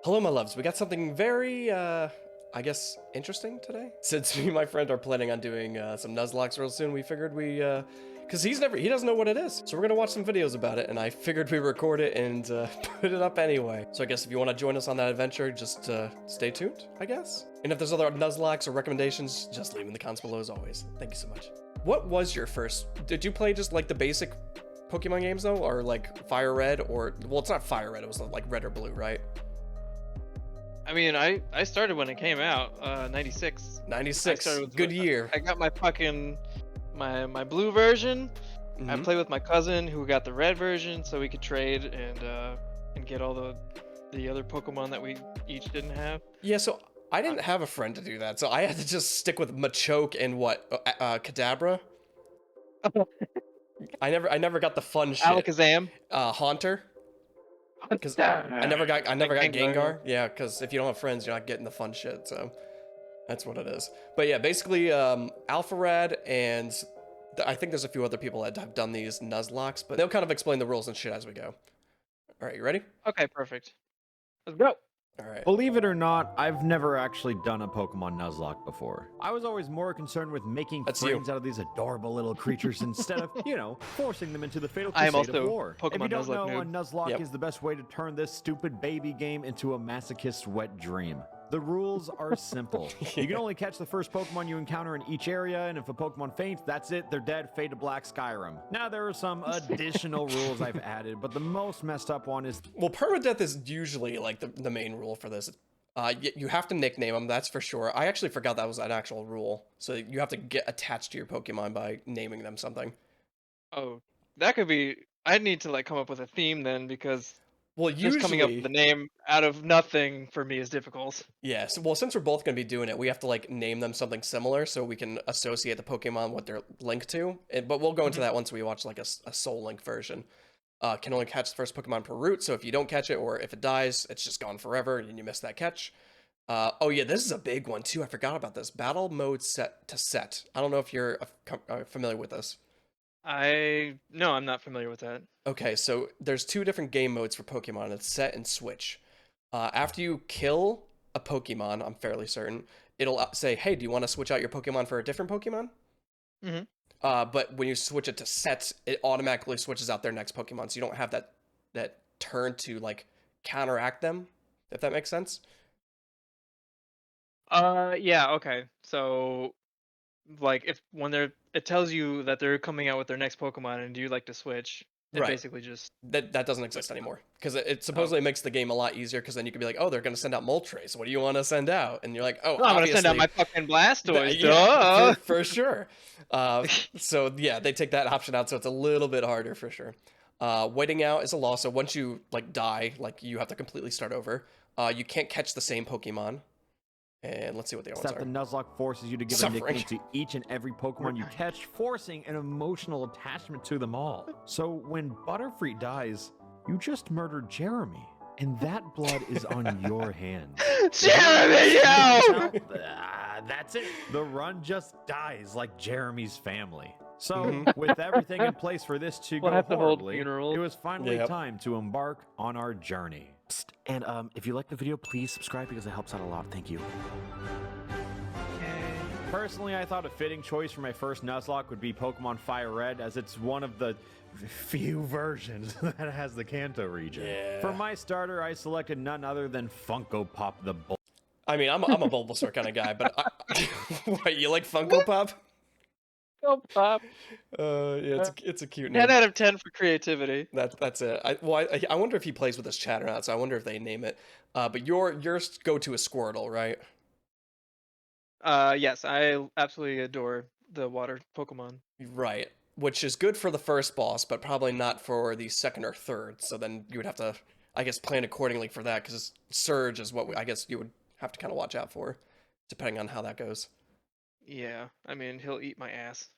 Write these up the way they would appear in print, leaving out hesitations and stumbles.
Hello, my loves. We got something very, I guess, interesting today. Since me and my friend are planning on doing some Nuzlocke real soon, we figured because he doesn't know what it is. So we're gonna watch some videos about it, and I figured we record it and put it up anyway. So I guess if you want to join us on that adventure, just stay tuned, I guess. And if there's other Nuzlocks or recommendations, just leave in the comments below as always. Thank you so much. What was your first? Did you play just like the basic Pokemon games though, or like Fire Red, or well, it's not Fire Red. It was like Red or Blue, right? I mean, I started when it came out, 96. 96, good year. I got my fucking, my blue version. I played with my cousin who got the red version so we could trade and get all the other Pokemon that we each didn't have. Yeah, so I didn't have a friend to do that, so I had to just stick with Machoke and what, Kadabra? I never got the fun shit. Alakazam. Haunter. Because I never got Gengar. Yeah, because if you don't have friends, you're not getting the fun shit. So that's what it is. But yeah, basically, ALHPARAD and I think there's a few other people that have done these Nuzlocks, but they'll kind of explain the rules and shit as we go. All right, you ready? Okay, perfect. Let's go. All right. Believe it or not, I've never actually done a Pokemon Nuzlocke before. I was always more concerned with making friends out of these adorable little creatures instead of, forcing them into the fatal crusade of war. Pokemon if you don't Nuzlocke know, noob. a Nuzlocke is the best way to turn this stupid baby game into a masochist's wet dream. The rules are simple. You can only catch the first Pokemon you encounter in each area, and if a Pokemon faints, that's it, they're dead, fade to black, Skyrim. Now, there are some additional rules I've added, but the most messed up one is... Well, permadeath is usually like the main rule for this. You have to nickname them, that's for sure. I actually forgot that was an actual rule. So you have to get attached to your Pokemon by naming them something. Oh, that could be... I'd need to come up with a theme then, because... Well, usually just coming up with the name out of nothing for me is difficult. Yeah, well, since we're both going to be doing it, we have to name them something similar so we can associate the Pokemon what they're linked to. But we'll go into that once we watch a Soul Link version. Can only catch the first Pokemon per route, so if you don't catch it or if it dies, it's just gone forever and you miss that catch. Oh yeah, this is a big one too. I forgot about this. Battle mode set to set. I don't know if you're familiar with this. No, I'm not familiar with that. Okay, so there's two different game modes for Pokemon. It's set and switch. After you kill a Pokemon, I'm fairly certain, it'll say, hey, do you want to switch out your Pokemon for a different Pokemon? Mm-hmm. But when you switch it to set, it automatically switches out their next Pokemon, so you don't have that turn to counteract them, if that makes sense. Yeah, okay. So if when it tells you that they're coming out with their next Pokemon and you like to switch, it basically just that doesn't exist anymore, because it supposedly makes the game a lot easier, because then you can be like, oh, they're going to send out Moltres, what do you want to send out? And you're like, oh, I'm gonna send out my fucking Blastoise. Yeah, for sure. So yeah, they take that option out, so it's a little bit harder for sure. Waiting out is a loss, so once you die, you have to completely start over. You can't catch the same Pokemon. And let's see what the other ones are. The Nuzlocke forces you to give a nickname to each and every Pokemon you catch, forcing an emotional attachment to them all. So when Butterfree dies, you just murdered Jeremy, and that blood is on your hands. Jeremy, yo! That's it. The run just dies like Jeremy's family. So, with everything in place for this to go horribly, it was finally time to embark on our journey. And if you like the video, please subscribe because it helps out a lot. Thank you. Personally, I thought a fitting choice for my first Nuzlocke would be Pokemon Fire Red, as it's one of the few versions that has the Kanto region. Yeah. For my starter, I selected none other than Funko Pop the Bull. I mean, I'm a Bulbasaur kind of guy, but what, you like Funko Pop? Funko Pop. Yeah, it's a cute name. 10 out of 10 for creativity. That's it. I wonder if he plays with his chat or not, so I wonder if they name it. But your go-to is Squirtle, right? Yes, I absolutely adore the water Pokemon. Right, which is good for the first boss, but probably not for the second or third. So then you would have to, I guess, plan accordingly for that, because Surge is what I guess you would have to kind of watch out for, depending on how that goes. Yeah, I mean, he'll eat my ass.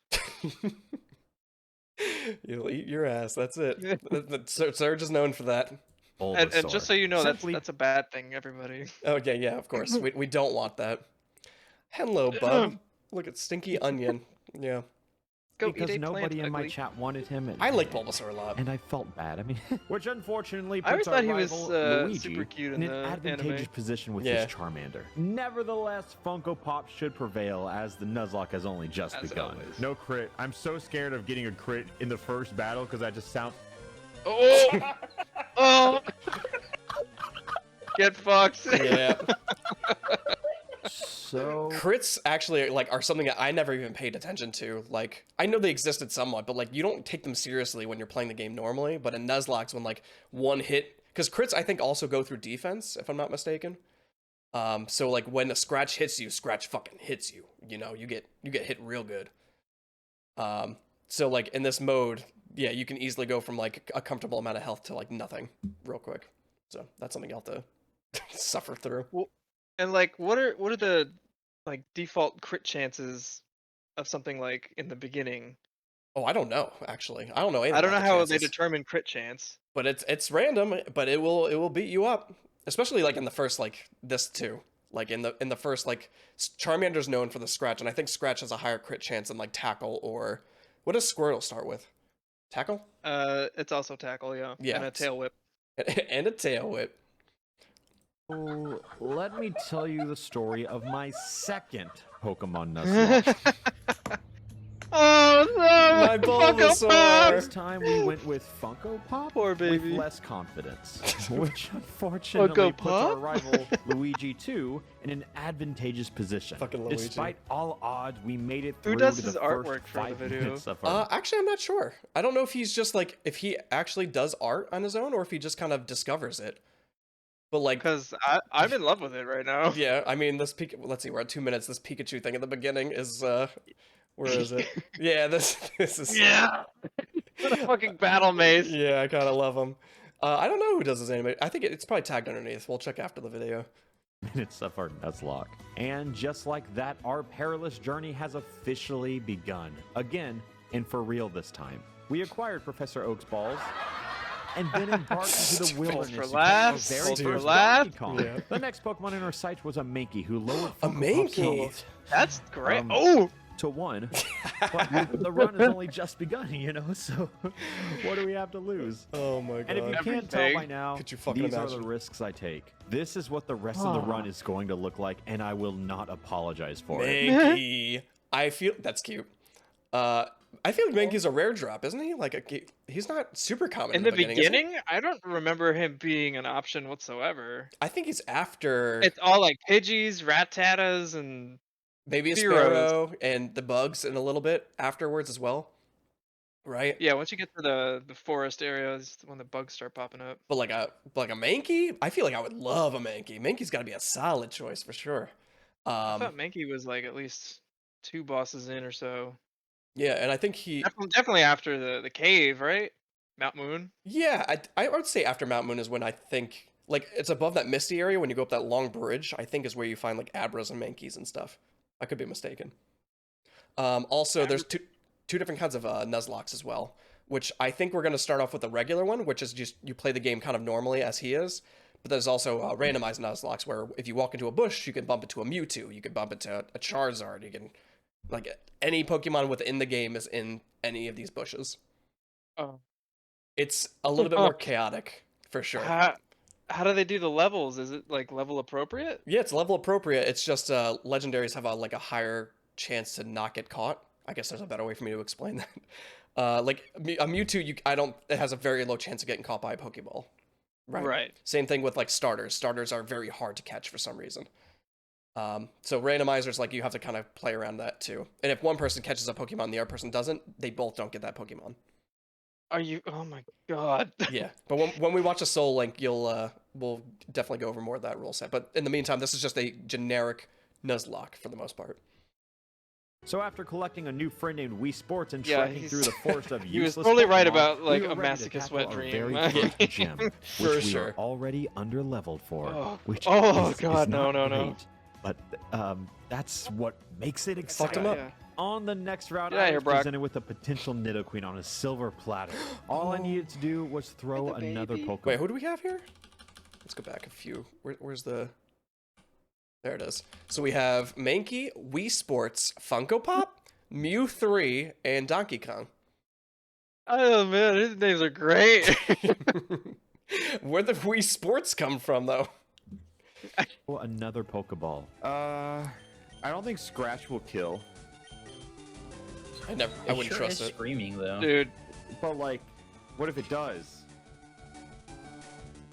You'll eat your ass. That's it. Surge is known for that. And just so you know, that's a bad thing, everybody. Okay, yeah, of course. We don't want that. Hello, bub. Look at Stinky Onion. Yeah. Go eat because a plant, nobody in my ugly. chat wanted him. I like Bulbasaur a lot. And I felt bad. I mean, which unfortunately I always puts our thought he was rival Luigi super cute in in an the advantageous anime. position with Yeah. his Charmander. Nevertheless, Funko Pop should prevail as the Nuzlocke has only just As begun. always. No crit. I'm so scared of getting a crit in the first battle because I just sound. Oh! Oh! Get fucked. Yeah. So Crits actually like are something that I never even paid attention to. Like I know they existed somewhat, but like you don't take them seriously when you're playing the game normally. But in Nuzlocke, when like one hit, because crits I think also go through defense, if I'm not mistaken. So like when a scratch hits you, scratch fucking hits you. You know, you get hit real good. So like in this mode, yeah, you can easily go from like a comfortable amount of health to like nothing real quick. So that's something you'll have to suffer through. And like, what are the like default crit chances of something like in the beginning? Oh, I don't know actually. I don't know anything I don't know about the how they chances. determine crit chance. But it's random, but it will beat you up, especially like in the first like this too. Like in the first like Charmander's known for the scratch, and I think scratch has a higher crit chance than like tackle or what does Squirtle start with? Tackle? It's also tackle, yeah. Yeah, And a tail whip. and a tail whip. let me tell you the story of my second Pokemon Nuzlocke. Oh no! My This Bulbasaur. time we went with Funko Pop Poor with baby. less confidence, which unfortunately Funko puts our Pop? rival Luigi 2 in an advantageous position. Fucking Luigi. Despite all odds, we made it Who through does to his the artwork first for the 5 video? minutes of our Actually, I'm not sure. I don't know if he's just like if he actually does art on his own or if he just kind of discovers it. But like, Because I'm in love with it right now. yeah, I mean, this let's see, we're at 2 minutes. This Pikachu thing at the beginning is where is it? Yeah, this is Yeah. What a fucking battle maze. Yeah, I kind of love him. I don't know who does his anime. I think it's probably tagged underneath. We'll check after the video. minutes of our Nuzlocke. And just like that, our perilous journey has officially begun. Again, and for real this time. We acquired Professor Oak's balls, and then embarked into the wilderness. for to catch laughs, our very hold for first laughs. Donkey Kong. Yeah. The next Pokemon in our sights was a Mankey, who lowered A Funko Pop's Mankey? health That's great. Um, to 1. But the run has only just begun, you know, so what do we have to lose? Oh my god. And if you can't tell by now, Could you fucking these are imagine? the risks I take. This is what the rest of the run is going to look like, and I will not apologize for it. Mankey. I feel that's cute. I feel like Mankey's a rare drop, isn't he? Like he's not super common In the is he? beginning, I don't remember him being an option whatsoever. I think he's after It's all like Pidgeys, Rattatas, and maybe a Spearows. Sparrow and the bugs in a little bit afterwards as well. Right? yeah. Once you get to the forest areas, when the bugs start popping up. But like a Mankey, I feel like I would love a Mankey. Mankey's got to be a solid choice for sure. I thought Mankey was like at least 2 bosses in or so. Yeah, and I think he Definitely after the cave, right? Mount Moon. Yeah, I would say after Mount Moon is when I think like it's above that misty area when you go up that long bridge. I think is where you find like Abras and Mankeys and stuff. I could be mistaken. Also, there's two different kinds of Nuzlocks as well, which I think we're gonna start off with the regular one, which is just you play the game kind of normally as he is. But there's also randomized Nuzlocks where if you walk into a bush, you can bump into a Mewtwo, you can bump into a Charizard, you can like any Pokemon within the game is in any of these bushes. Oh. It's a little bit more chaotic for sure. How do they do the levels? Is it like level appropriate? Yeah, it's level appropriate. It's just legendaries have like a higher chance to not get caught. I guess there's a better way for me to explain that. Like a Mewtwo, it has a very low chance of getting caught by a Pokeball. Right. Same thing with like starters. Starters are very hard to catch for some reason. So randomizers, like you have to kind of play around that too. And if one person catches a Pokemon and the other person doesn't, they both don't get that Pokemon. Are you? Oh my god. Yeah, but when we watch a Soul Link, we'll definitely go over more of that rule set. But in the meantime, this is just a generic Nuzlocke for the most part. So after collecting a new friend named Wii Sports and Yeah, trekking through the forest of he was useless totally right Pokemon, about like we a were ready to masochist tackle wet our dream. very first gym, which For we sure. are already underleveled for. Oh, Which oh is god, no, not no, no. great, But that's what makes it Fucked him exciting. up. Yeah. On the next route, Get outta I here, was Brock. presented with a potential Nidoqueen on a silver platter. All I needed to do was throw With the another baby. Pokemon. Wait, who do we have here? Let's go back a few. Where's the... There it is. So we have Mankey, Wii Sports, Funko Pop, Mew 3, and Donkey Kong. Oh man, his names are great. Where the Wii Sports come from, though? Oh, another Pokeball. I don't think Scratch will kill. I It wouldn't sure trust is it. screaming though. Dude, But like, what if it does?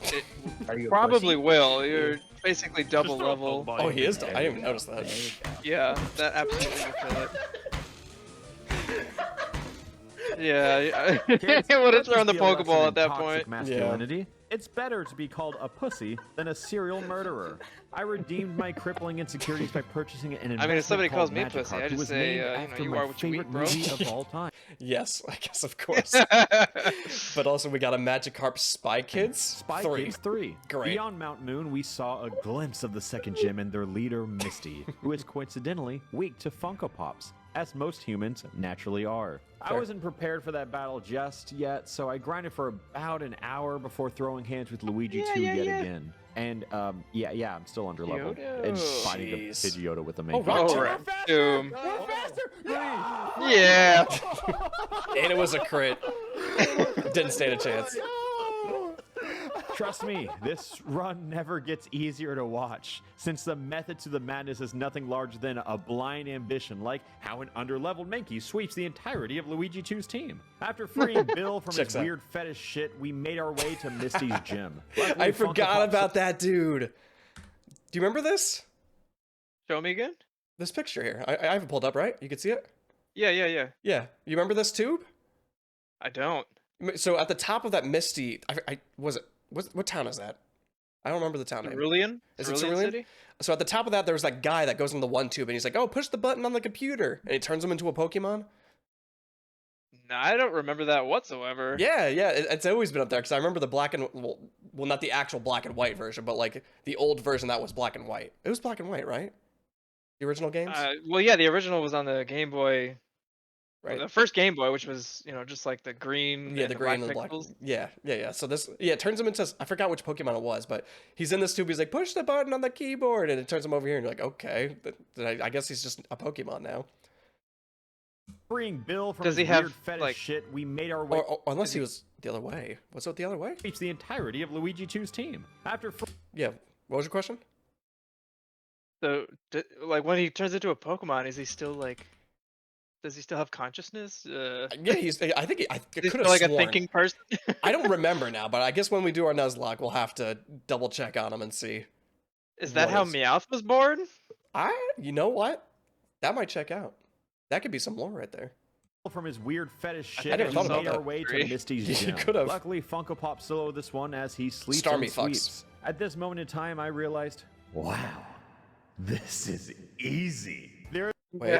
it Are you a probably pussy? will. You're basically double level. Oh, he is. I didn't even notice that. There you go. Yeah, that absolutely will kill it. Yeah, I would have thrown the Pokeball at that point. Masculinity. It's better to be called a pussy than a serial murderer. I redeemed my crippling insecurities by purchasing an investment I mean, if somebody called calls me a Magikarp, pussy, I who just was say, named you know, after you my are what you eat, favorite bro. movie of all time. Yes, I guess, of course. But also, we got a Magikarp Spy Kids Spy 3. Kids 3. Great. Beyond Mount Moon, we saw a glimpse of the second gym and their leader, Misty, who is coincidentally weak to Funko Pops, as most humans naturally are. I Fair. wasn't prepared for that battle just yet, so I grinded for about an hour before throwing hands with Luigi 2 yet again. And, yeah, I'm still under level. And fighting a Jeez. Pidgeotto with a main Oh, character. right. Doom. Yeah. And it was a crit. Didn't stand a chance. Trust me, this run never gets easier to watch, since the method to the madness is nothing larger than a blind ambition, like how an underleveled Mankey sweeps the entirety of Luigi 2's team. After freeing Bill from Checks his out. weird fetish shit, we made our way to Misty's gym. Luckily, I Funko forgot Pops- about that dude. Do you remember this? Show me again? This picture here. I have it pulled up, right? You can see it? Yeah. Yeah. You remember this tube? I don't. So at the top of that Misty, what town is that? I don't remember the town name. Cerulean? Is it Cerulean Cerulean? City? So at the top of that, there's that guy that goes in the one tube, and he's like, "Oh, push the button on the computer," and he turns him into a Pokemon. No, I don't remember that whatsoever. Yeah, it's always been up there because I remember the black and well, not the actual black and white version, but like the old version that was black and white. It was black and white, right? The original games, Well, yeah, the original was on the Game Boy. right? The first Game Boy, which was, just like the green. Yeah, and the green and the black black. pixels. Yeah. So this, it turns him into, I forgot which Pokemon it was, but he's in this tube. He's like, push the button on the keyboard, and it turns him over here, and you're like, okay, I guess he's just a Pokemon now. Freeing Bill from Does his he have, weird fetish like- shit, we made our way Or unless he was the other way. Was it the other way? to reach the entirety of Luigi 2's team. After Yeah. What was your question? So, like, when he turns into a Pokemon, is he still like? Does he still have consciousness? Yeah, I think I Is could he have still like sworn. a thinking person? I don't remember now, but I guess when we do our Nuzlocke, we'll have to double check on him and see. Is that What how is- Meowth was born? You know what? That might check out. That could be some lore right there. from his weird fetish I shit, never we thought about made our that. way to Great. Misty's You gym. could've. Luckily, Funko Pop solo this one as he sleeps Starmie and fucks. sweeps. At this moment in time, I realized, wow, this is easy. There Wait.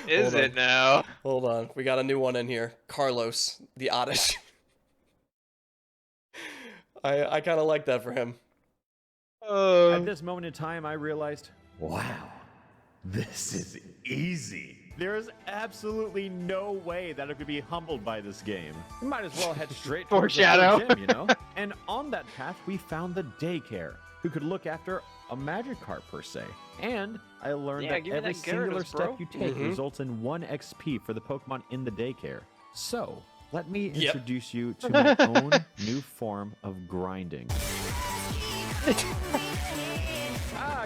Is Hold on. it now? Hold on. We got a new one in here. Carlos, the Oddish. I kind of like that for him. At this moment in time, I realized, wow, this is easy. There is absolutely no way that I could be humbled by this game. We might as well head straight towards the Foreshadow. third gym, you know? And on that path, we found the daycare, who could look after a Magikarp per se. And I learned Yeah, that give me every that singular Gyarados, step bro. you take Mhm. results in 1 XP for the Pokemon in the daycare. So, let me Yep. introduce you to my own new form of grinding.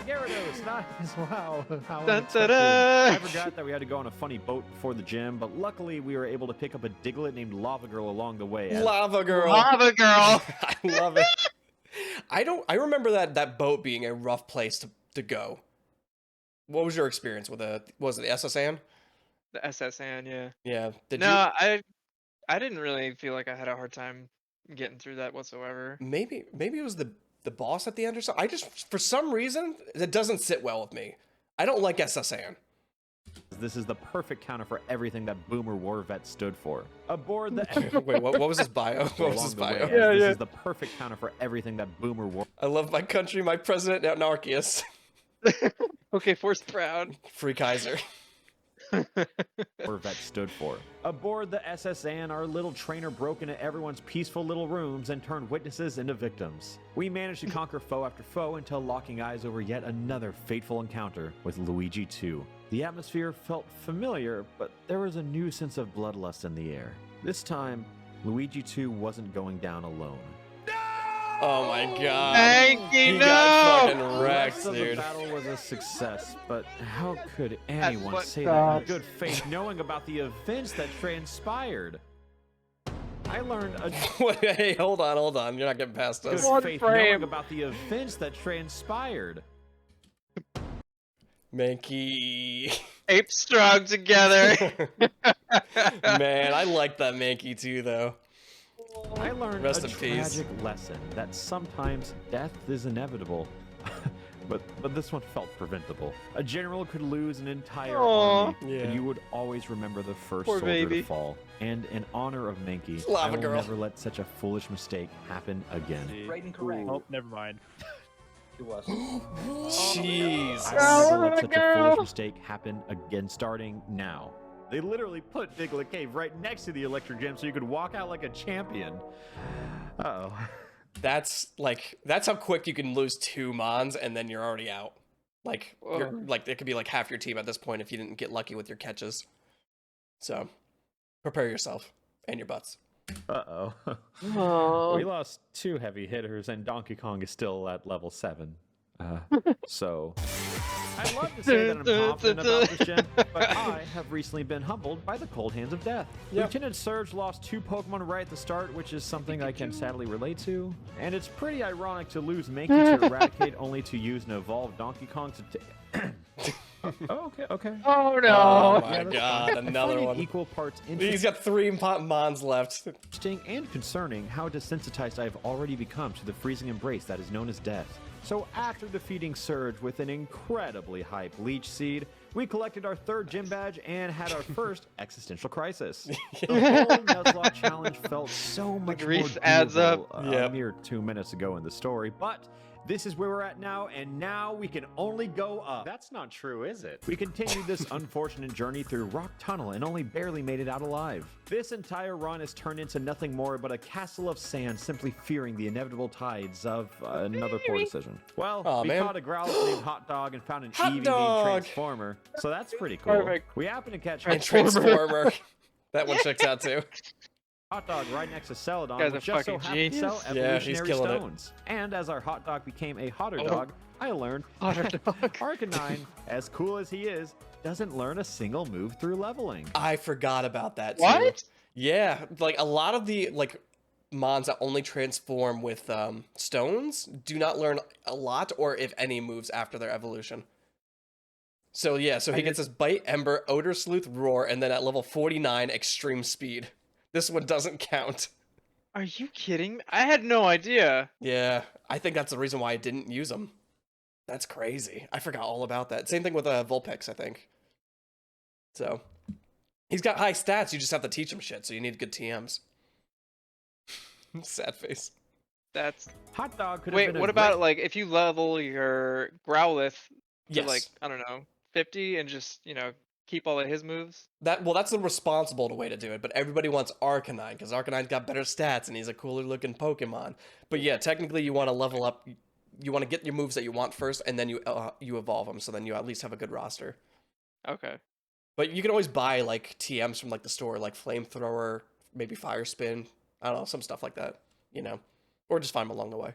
Gyarados, nice, wow, how Dun, unexpected. da-da. I forgot that we had to go on a funny boat before the gym, but luckily we were able to pick up a Diglett named Lava Girl along the way. as- Lava Girl. Lava girl. I love it. I remember that boat being a rough place to go. What was your experience with it? Was it the SSN? The SSN, yeah. Yeah. Did No, I didn't really feel like I had a hard time getting through that whatsoever. you? Maybe it was the boss at the end or something. I just, for some reason, it doesn't sit well with me. I don't like SSN. This is the perfect counter for everything that Boomer War Vet stood for. Aboard the Wait, what was his bio? What was along his the way, bio? as Yeah, this yeah. is the perfect counter for everything that Boomer War I love my country, my president, Anarchius. Okay, Force Proud. Free Kaiser. Vet stood for. Aboard the SSN, our little trainer broke into everyone's peaceful little rooms and turned witnesses into victims. We managed to conquer foe after foe until locking eyes over yet another fateful encounter with Luigi 2. The atmosphere felt familiar, but there was a new sense of bloodlust in the air. This time, Luigi 2 wasn't going down alone. Oh my god. Mankey, He no! got fucking The wrecked, rest of the dude. battle was a success, but how could anyone what say that in sucks. good faith knowing about the events that transpired? I learned a Wait, hey, hold on. You're not getting past good us. One faith frame. knowing about the events that transpired. Mankey. Apes strong together. Man, I like that Mankey too, though. I learned Rest a in peace. tragic lesson that sometimes death is inevitable. but this one felt preventable. A general could lose an entire Aw. army, Yeah. and you would always remember the first Poor soldier baby. to fall. And in honor of Mankey, Lava I will girl. never let such a foolish mistake happen again. Right and correct. Oh, never mind. To us. Jeez. I will never let Lava such a girl. foolish mistake happen again, starting now. They literally put Diglett Cave right next to the Electric Gym so you could walk out like a champion. Uh-oh. That's how quick you can lose 2 Mons and then you're already out. Like, you're, Whoa. like it could be like half your team at this point if you didn't get lucky with your catches. So, prepare yourself and your butts. Uh-oh. Aw. We lost 2 heavy hitters, and Donkey Kong is still at level 7. So, I'd love to say that I'm confident about this gen, but I have recently been humbled by the cold hands of death. Yep. Lieutenant Surge lost 2 Pokemon right at the start, which is something I can sadly relate to. And it's pretty ironic to lose Mankey to Eradicate only to use an evolved Donkey Kong to... Oh, okay. Oh no. Oh my that's god, fine. I another find it one. equal parts He's got 3 Mons left. interesting and concerning how desensitized I've already become to the freezing embrace that is known as death. So after defeating Surge with an incredibly hype Leech Seed, we collected our 3rd gym badge and had our first existential crisis. The whole Nuzlocke challenge felt so much more grief adds up. doable, Yep. a mere 2 minutes ago in the story, but this is where we're at now, and now we can only go up. That's not true, is it? We continued this unfortunate journey through Rock Tunnel and only barely made it out alive. This entire run has turned into nothing more but a castle of sand, simply fearing the inevitable tides of another poor decision. Well, Aw, we man. caught a Growlithe named Hot Dog and found an Hot Eevee Dog! named Transformer, so that's pretty cool. Perfect. We happened to catch And Transformer. Transformer. That one checks out too. Hot Dog right next to Celadon, Guy's a which just so fucking happened to sell genius. Yeah, he's evolutionary killing it. stones. And as our Hot Dog became a hotter Oh. dog, I learned Hotter dog. Arcanine, as cool as he is, doesn't learn a single move through leveling. I forgot about that too. What? Yeah, like a lot of the Mons that only transform with stones do not learn a lot or if any moves after their evolution. So yeah, so he gets his Bite, Ember, Odor Sleuth, Roar, and then at level 49, Extreme Speed. This one doesn't count. Are you kidding me? I had no idea. Yeah, I think that's the reason why I didn't use them. That's crazy. I forgot all about that. Same thing with Vulpix, I think. So, he's got high stats, you just have to teach him shit, so you need good TMs. Sad face. That's Hot Dog could have wait. been a What about great- like if you level your Growlithe to Yes. like I don't know 50 and just keep all of his moves? That's the responsible way to do it, but everybody wants Arcanine, because Arcanine's got better stats and he's a cooler looking Pokemon. But yeah, technically you want to level up, you want to get your moves that you want first, and then you evolve them, so then you at least have a good roster. Okay. But you can always buy like TMs from like the store, like Flamethrower, maybe Fire Spin, I don't know, some stuff like that, or just find them along the way.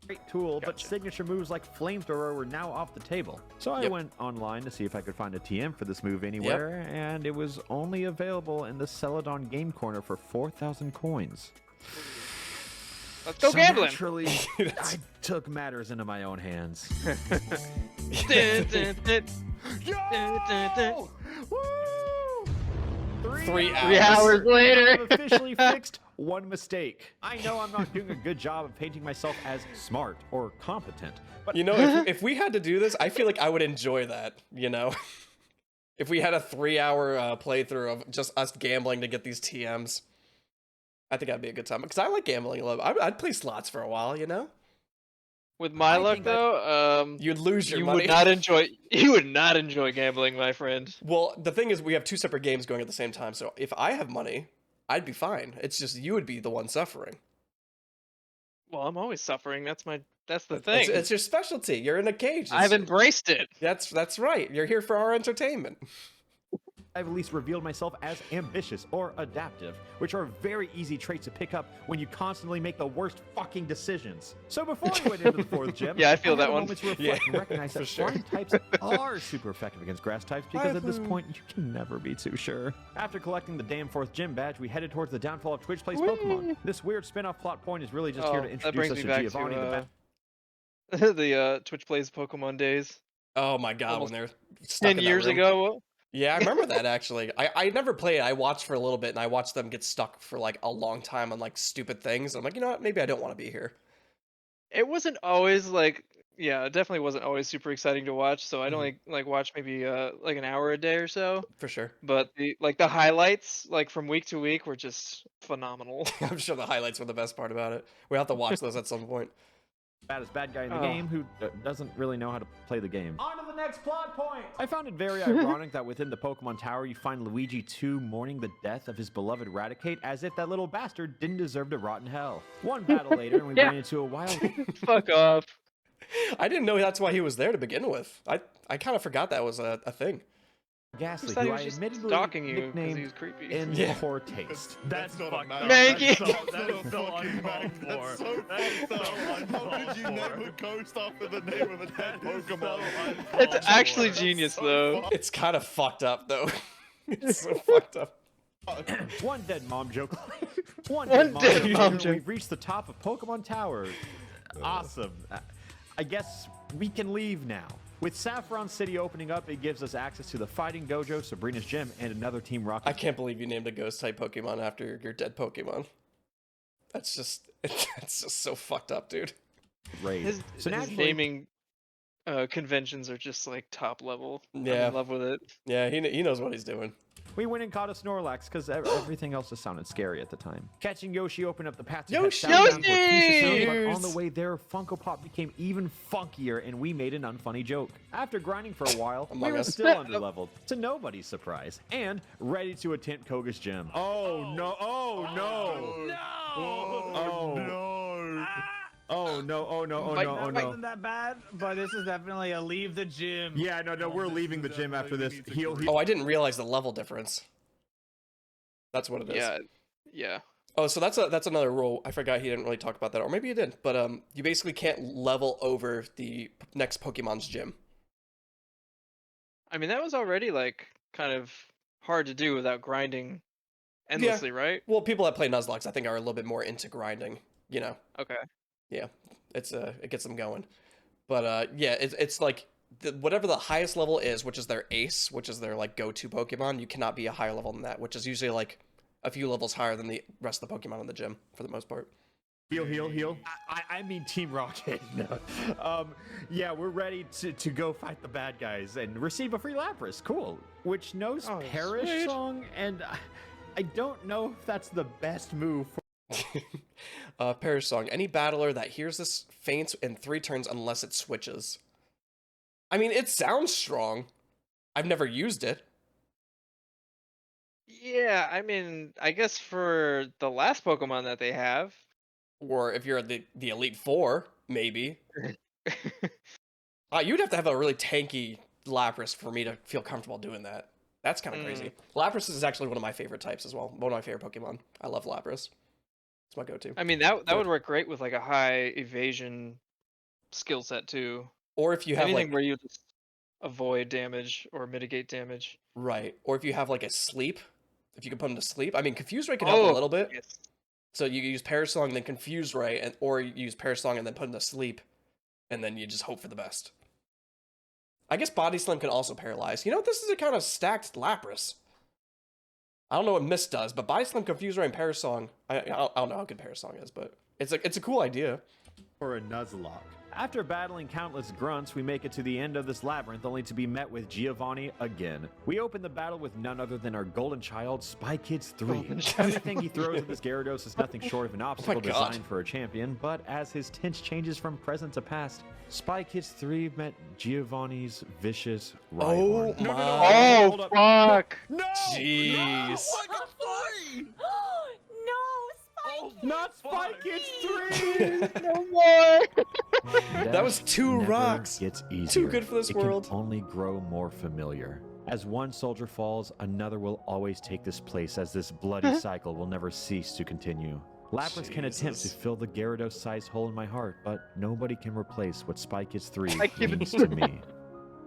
great tool, but Gotcha. signature moves like Flamethrower were now off the table. So I Yep. went online to see if I could find a TM for this move anywhere, and it was only available in the Celadon Game Corner for 4,000 coins. Let's go So gambling. Naturally, That's- I took matters into my own hands. Dun, dun, dun. Yo! Woo! 3 3 hours. hours later. I've officially fixed one mistake. I know I'm not doing a good job of painting myself as smart or competent, but If we had to do this, I feel like I would enjoy that, If we had a 3-hour playthrough of just us gambling to get these TMs, I think that'd be a good time. Because I like gambling a lot. I'd play slots for a while, With my I luck think I- though, You'd lose your you money. would not enjoy. You would not enjoy gambling, my friend. Well, the thing is, we have 2 separate games going at the same time. So if I have money, I'd be fine. It's just you would be the one suffering. Well, I'm always suffering. That's That's the It's, thing. it's your specialty. You're in a cage. I've embraced it. That's right. You're here for our entertainment. I've at least revealed myself as ambitious or adaptive, which are very easy traits to pick up when you constantly make the worst fucking decisions. So before we went into the fourth gym, Yeah, I feel had that a one. moment to reflect and recognize that sure. flying types are super effective against grass types because at this point you can never be too sure. After collecting the damn fourth gym badge, we headed towards the downfall of Twitch Plays Pokemon. This weird spin-off plot point is really just here to that introduce brings us me to back Giovanni the to the Twitch Plays Pokemon days. Oh my god, Almost when they're stuck 10 in that years room. ago. Yeah, I remember that actually. I never played. I watched for a little bit, and I watched them get stuck for like a long time on like stupid things. I'm like, you know what? Maybe I don't want to be here. It wasn't always like, yeah, it definitely wasn't always super exciting to watch. So I'd Mhm. only like watch maybe like an hour a day or so. For sure. But the highlights like from week to week were just phenomenal. I'm sure the highlights were the best part about it. We have to watch those at some point. baddest bad guy in the Oh. game who doesn't really know how to play the game. On to the next plot point. I found it very ironic that within the Pokemon Tower you find Luigi 2 mourning the death of his beloved Raticate as if that little bastard didn't deserve to rot in hell. One battle later and we Yeah. ran into a wild... Fuck off. I didn't know that's why he was there to begin with. I kind of forgot that was a thing. Ghastly, I thought he who was I just admittedly stalking you because nicknamed he was creepy. in Yeah. poor taste. That's not a matter. Maggie. That's so uncalled for. That's so uncalled. How could you name a ghost after the name of a dead Pokemon? It's actually genius though. It's kind of fucked up though. It's so fucked up. One dead mom joke. One One dead joke mom later, joke. We've reached the top of Pokemon Tower. Awesome. I guess we can leave now. With Saffron City opening up, it gives us access to the Fighting Dojo, Sabrina's Gym, and another Team Rocket. I can't believe you named a ghost type Pokemon after your dead Pokemon. That's just so fucked up, dude. raid. His, So his naturally, naming conventions are just like top level. I'm Yeah. in love with it. Yeah, he knows what he's doing. we went and caught a Snorlax because everything else just sounded scary at the time. Catching Yoshi opened up the path to head Yoshi! southbound toward Fuchsia Town, but Yoshi! on the way there, Funko Pop became even funkier, and we made an unfunny joke. After grinding for a while, we Among were Us. still underleveled, to nobody's surprise, and ready to attempt Koga's gym. Oh no! Oh no! Oh no! Oh no! Oh no! Oh Like- no! Oh like- no! Wasn't that bad, but this is definitely a leave the gym. Yeah, no, we're leaving the gym after this. Heal. Oh, I didn't realize the level difference. That's what it is. Yeah. Yeah. Oh, so that's another rule. I forgot he didn't really talk about that, or maybe he did. But you basically can't level over the next Pokemon's gym. I mean, that was already like kind of hard to do without grinding endlessly, right? Well, people that play Nuzlocke, I think, are a little bit more into grinding. You know, Okay. yeah, it gets them going. But yeah, it's like whatever the highest level is, which is their ace, which is their like go-to Pokemon. You cannot be a higher level than that, which is usually like a few levels higher than the rest of the Pokemon in the gym for the most part. Heal. I mean Team Rocket. No. Yeah, we're ready to go fight the bad guys and receive a free Lapras. Cool. Which knows Oh, Perish sweet. song, and I don't know if that's the best move. Perish Song. Any battler that hears this faints in 3 turns unless it switches. I mean, it sounds strong. I've never used it. Yeah, I mean, I guess for the last Pokemon that they have. Or if you're the Elite Four, maybe. You'd have to have a really tanky Lapras for me to feel comfortable doing that. That's kind of crazy. Lapras is actually one of my favorite types as well. One of my favorite Pokemon. I love Lapras. It's my go-to. I mean, that would work great with like a high evasion skill set too. Or if you have Anything like where you just avoid damage or mitigate damage. right, or if you have like a sleep, if you can put him to sleep. I mean, Confuse Ray can help a little bit. Yes. So you use Perish Song, then Confuse Ray, and or you use Perish Song and then put him to sleep, and then you just hope for the best. I guess Body Slam can also paralyze. You know, this is a kind of stacked Lapras. I don't know what Mist does, but Body Slam, Confuse Ray, and Perish Song. I don't know how good Perish Song is, but it's a cool idea. Or a Nuzlocke. After battling countless grunts, we make it to the end of this labyrinth only to be met with Giovanni again. We open the battle with none other than our golden child, Spy Kids 3. Everything he throws at this Gyarados is nothing short of an obstacle God. designed for a champion, but as his tense changes from present to past, Spy Kids 3 met Giovanni's vicious rival. Oh my Oh hold up. fuck! No! jeez. No, Spike! Not Spy fuck. Kids 3! No more! That was Dash 2 never rocks. Gets easier. Too good for this it world. Can only grow more familiar. As one soldier falls, another will always take this place, as this bloody cycle will never cease to continue. Lapras can attempt to Jesus. fill the Gyarados-sized hole in my heart, but nobody can replace what Spike is 3 I give it means to me.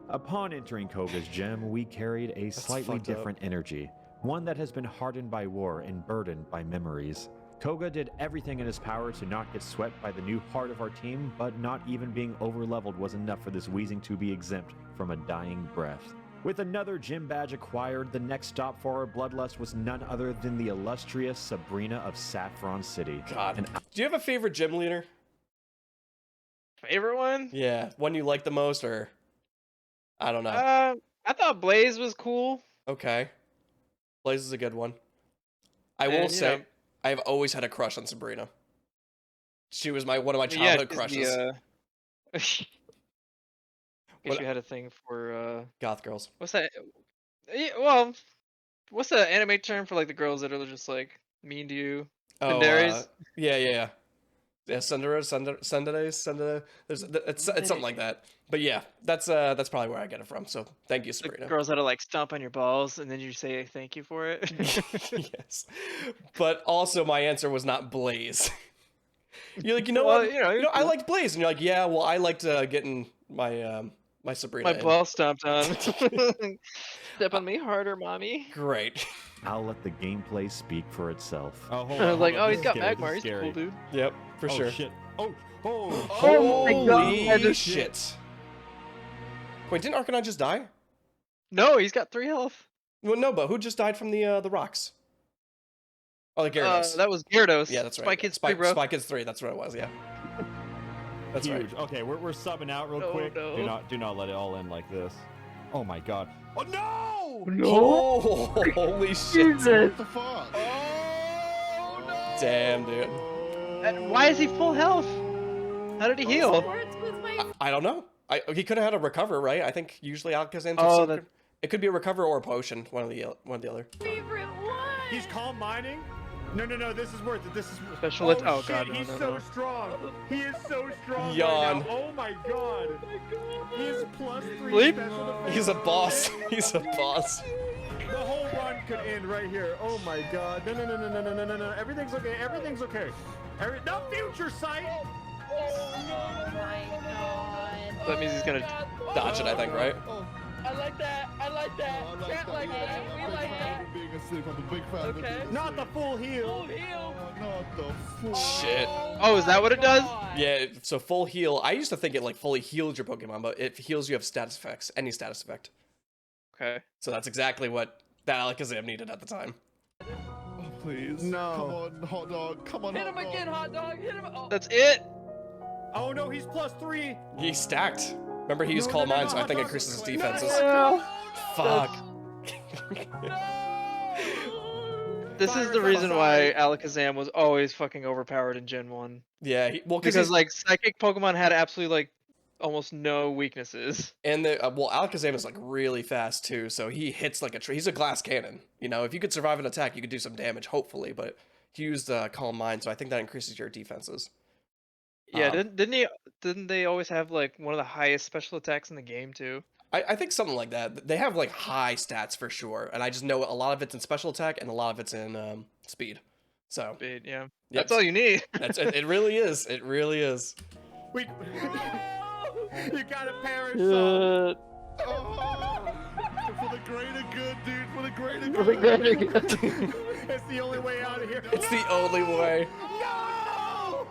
Upon entering Koga's gym, we carried a slightly fucked up. different energy, one that has been hardened by war and burdened by memories. Koga did everything in his power to not get swept by the new heart of our team, but not even being overleveled was enough for this wheezing to be exempt from a dying breath. With another gym badge acquired, the next stop for our bloodlust was none other than the illustrious Sabrina of Saffron City. God. And Do you have a favorite gym leader? Favorite one? Yeah, one you like the most, or I don't know. I thought Blaze was cool. Okay, Blaze is a good one. I will And, you say, know- I've always had a crush on Sabrina. She was one of my Yeah, childhood she's crushes. Guess What- you had a thing for Goth girls. what's that? Yeah, well, what's the anime term for like the girls that are just like mean to you? Oh, Tsunderes? yeah. Sundere. It's something like that. But yeah, that's probably where I get it from. So thank you, The Sabrina. girls that are like stomp on your balls and then you say thank you for it. Yes, but also my answer was not Blaze. You're like, Well, what? you know, I cool. liked Blaze, and you're like, yeah, well, I liked getting my my Sabrina. My in. ball stomped on. Step on me harder, mommy. Great. I'll let the gameplay speak for itself. Oh, hold I was on, like, hold oh, on. he's This got is scary, Magmar. this is He's a cool scary. dude. Yep, for Oh sure. shit. Oh. Oh my Holy God. shit. Wait, didn't Arcanine just die? No, he's got 3 health. Well, no, but who just died from the rocks? Oh, the Gyarados. That was Gyarados. Yeah, that's right. Spike hits 3, bro. Spike hits 3. That's what it was. Yeah. That's right. Huge. Okay, we're subbing out real No, quick. no. Do not let it all end like this. Oh my god. Oh no! Oh, holy shit. What the fuck? Oh no! Damn, dude. And why is he full health? How did he heal? Sports with my I don't know. He could have had a recover, right? I think usually Alakazam. Oh, that- It could be a recover or a potion, one of the other. favorite one. He's calm mining? No, this is worth it. This is Special oh, attack. Oh, shit, God, no, he's no, so no. strong. He is so strong Yawn. right now. Oh my god. He is +3 Sleep? special defense. He's a boss. He's a boss. The whole run could end right here. Oh my god. No. Everything's okay. Everything's okay. No future sight. Oh my god. That means he's gonna. Dodge it, I think, right? I like that. I like that. Chat like that. We like that. Being asleep, I'm a big fan of Okay. being Not the full heal. Full heal. Not the full. Shit. Oh, is that what it does? Yeah, so full heal. I used to think it like fully healed your Pokemon, but it heals you have status effects, any status effect. Okay. So that's exactly what that Alakazam needed at the time. Oh, please. No. Come on, hot dog. Come on, Hit him hot dog. again, hot dog. Hit him. Oh. That's it. Oh no, he's +3. He stacked. Remember, he used Calm Mind, so I think it increases his defenses. Fuck. This is the reason why Alakazam was always fucking overpowered in Gen 1. Yeah, because Because like psychic Pokemon had absolutely like almost no weaknesses. and the well, Alakazam is like really fast too, so he hits like a he's a glass cannon. You know, if you could survive an attack, you could do some damage, hopefully. But he used Calm Mind, so I think that increases your defenses. Yeah, didn't they always have like one of the highest special attacks in the game too? I think something like that. They have like high stats for sure, and I just know a lot of it's in special attack and a lot of it's in speed. So But, yeah. Yep. That's all you need. it really is. It really is. Wait. You gotta perish some. Oh, for the greater good, dude. For the greater good. It's the only way out of here. It's the only way. No!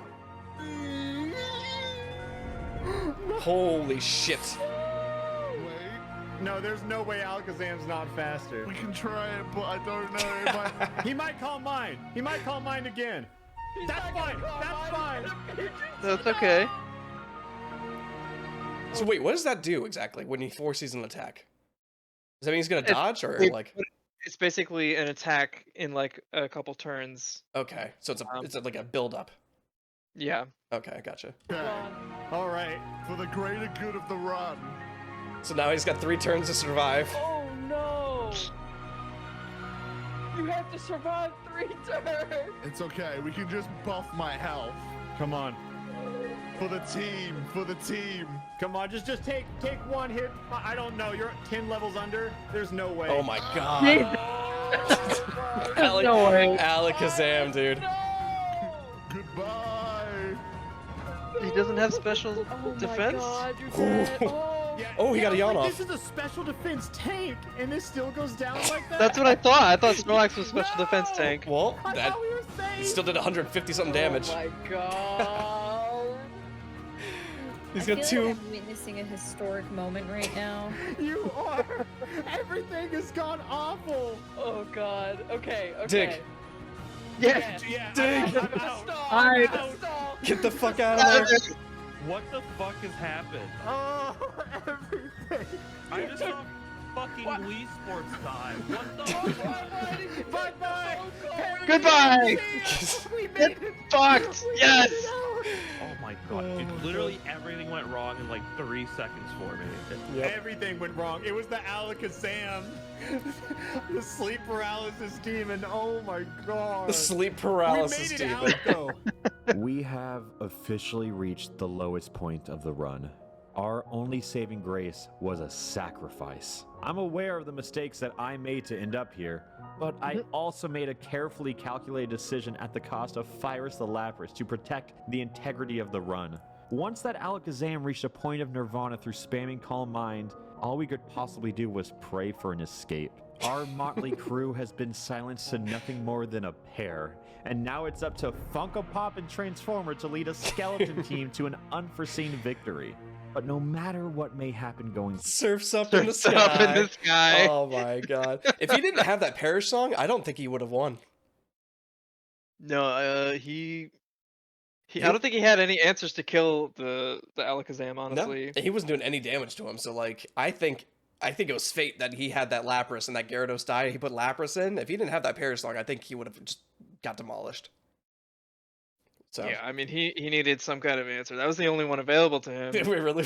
Holy shit. Wait, No, there's no way Alakazam's not faster. we can try it, but I don't know if I. He might call mine. He might call mine again. That's fine. That's fine. That's okay. So wait, what does that do exactly when he forces an attack? Does that mean he's gonna It's- dodge or it- like? It's basically an attack in like a couple turns. Okay, so it's like a build up. Yeah. Okay, gotcha. Okay, All right. for the greater good of the run. So now he's got 3 turns to survive. Oh no. You have to survive 3 turns. It's okay. We can just buff my health. Come on. For the team. For the team. Come on, just take one hit. I don't know. You're 10 levels under. There's no way. Oh my god. No way. Alakazam, dude. Goodbye. He doesn't have special Oh defense? my god, you're dead. Oh. Yeah, Oh, he got a yawn like, off. This is a special defense tank, and this still goes down like that. That's what I thought. I thought Snorlax was special defense tank. Well, I that thought we were safe. still did 150 something damage. Oh my god. He's I got feel two. like I'm witnessing a historic moment right now. You are. Everything has gone awful. Oh god. Okay, okay. Dig. Yeah. Yeah. Dig. I'm out. Stop. I- Stop. Get the fuck out of there. What the fuck has happened? Oh, everything. I just saw fucking What? Wii Sports die. What the Oh, fuck? why Bye-bye. Goodbye. We made Get it. fucked. We Yes. made it out. Oh my god, Oh dude, my literally everything went wrong in like 3 seconds for me. Yep. Everything went wrong. It was the Alakazam. The sleep paralysis demon. Oh my god. The sleep We paralysis made it demon. out though. We have officially reached the lowest point of the run. Our only saving grace was a sacrifice. I'm aware of the mistakes that I made to end up here, but I also made a carefully calculated decision at the cost of Fyrus the Lapras to protect the integrity of the run. Once that Alakazam reached a point of nirvana through spamming Calm Mind, all we could possibly do was pray for an escape. Our motley crew has been silenced to nothing more than a pair, and now it's up to Funko Pop and Transformer to lead a skeleton team to an unforeseen victory. But no matter what may happen going Surfs up in the Surfs up in the sky. Oh my god. If he didn't have that Perish song, I don't think he would have won. No, I don't think he had any answers to kill the Alakazam, No, honestly. he wasn't doing any damage to him. So like, I think it was fate that he had that Lapras and that Gyarados died. He put Lapras in. If he didn't have that Perish song, I think he would have just got demolished. So Yeah, I mean, he needed some kind of answer. That was the only one available to him. we really.